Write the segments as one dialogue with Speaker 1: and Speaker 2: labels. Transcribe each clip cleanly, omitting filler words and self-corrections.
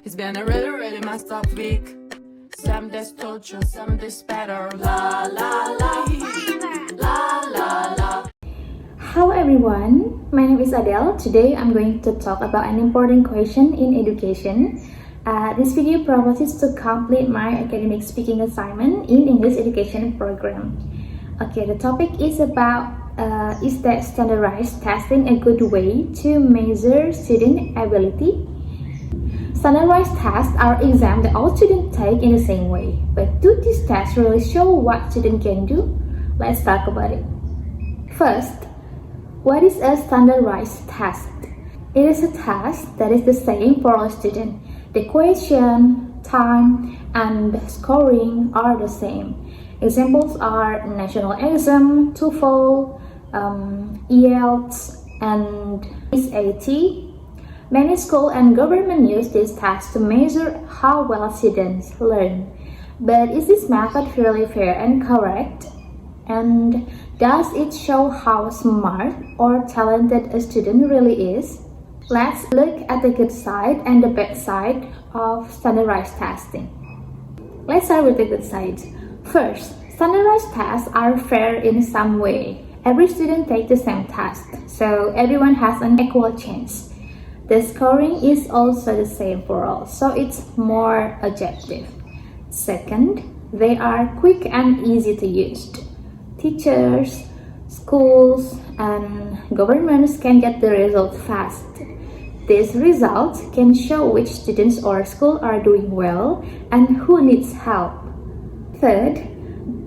Speaker 1: It's been a really messed up week. Some days torture, some days better. La la la, la la la.
Speaker 2: Hello everyone, my name is Adele. Today I'm going to talk about an important question in education. This video proposes to complete my academic speaking assignment in English education program. Okay, the topic is about is that standardized testing a good way to measure student ability? Standardized tests are exams that all students take in the same way. But do these tests really show what students can do? Let's talk about it. First, what is a standardized test? It is a test that is the same for all students. The question, time, and scoring are the same. Examples are national exam, TOEFL, IELTS, and SAT. Many schools and government use this test to measure how well students learn. But is this method really fair and correct? And does it show how smart or talented a student really is? Let's look at the good side and the bad side of standardized testing. Let's start with the good side. First, standardized tests are fair in some way. Every student takes the same test, so everyone has an equal chance. The scoring is also the same for all, so it's more objective. Second, they are quick and easy to use. Teachers, schools, and governments can get the result fast. These results can show which students or school are doing well and who needs help. Third,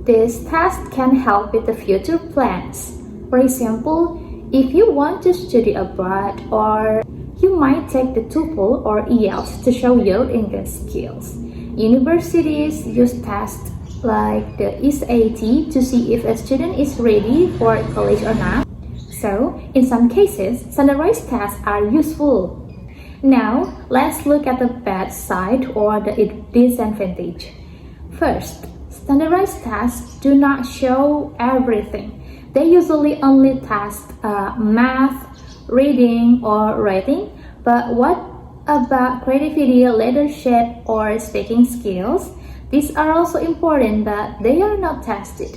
Speaker 2: this test can help with the future plans. For example, if you want to study abroad, or you might take the TOEFL or IELTS to show your English skills. Universities use tests like the SAT to see if a student is ready for college or not. So, in some cases, standardized tests are useful. Now, let's look at the bad side or the disadvantage. First, standardized tests do not show everything. They usually only test math, reading, or writing. But what about creativity, leadership, or speaking skills? These are also important, but they are not tested.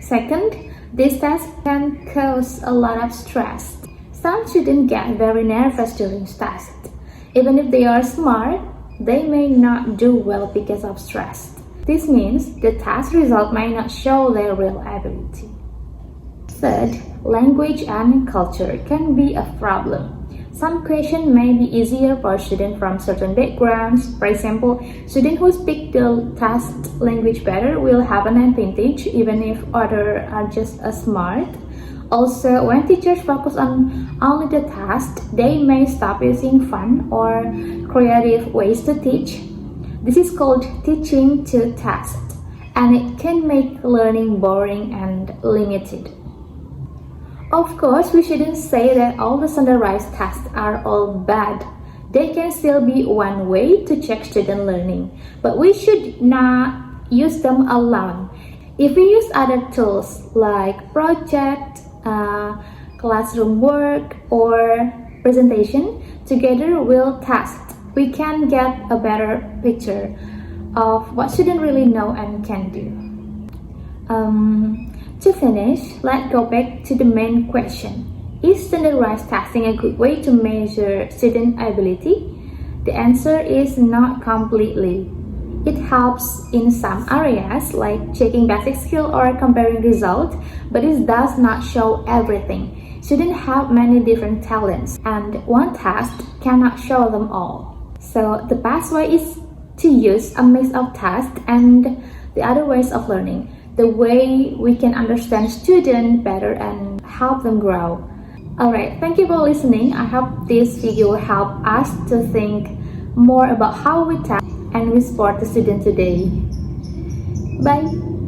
Speaker 2: Second, these tests can cause a lot of stress. Some students get very nervous during tests. Even if they are smart, they may not do well because of stress. This means the test result may not show their real ability. Third, language and culture can be a problem. Some questions may be easier for students from certain backgrounds. For example, students who speak the test language better will have an advantage even if others are just as smart. Also, when teachers focus on only the test, they may stop using fun or creative ways to teach. This is called teaching to test, and it can make learning boring and limited. Of course, we shouldn't say that all the standardized tests are all bad. They can still be one way to check student learning, but we should not use them alone. If we use other tools like project, classroom work, or presentation, together we'll test. We can get a better picture of what students really know and can do. To finish, let's go back to the main question. Is standardized testing a good way to measure student ability? The answer is not completely. It helps in some areas like checking basic skill or comparing results, but it does not show everything. Students have many different talents, and one test cannot show them all. So the best way is to use a mix of tests and the other ways of learning. The way we can understand students better and help them grow. Alright, thank you for listening. I hope this video will help us to think more about how we test and we support the student today. Bye!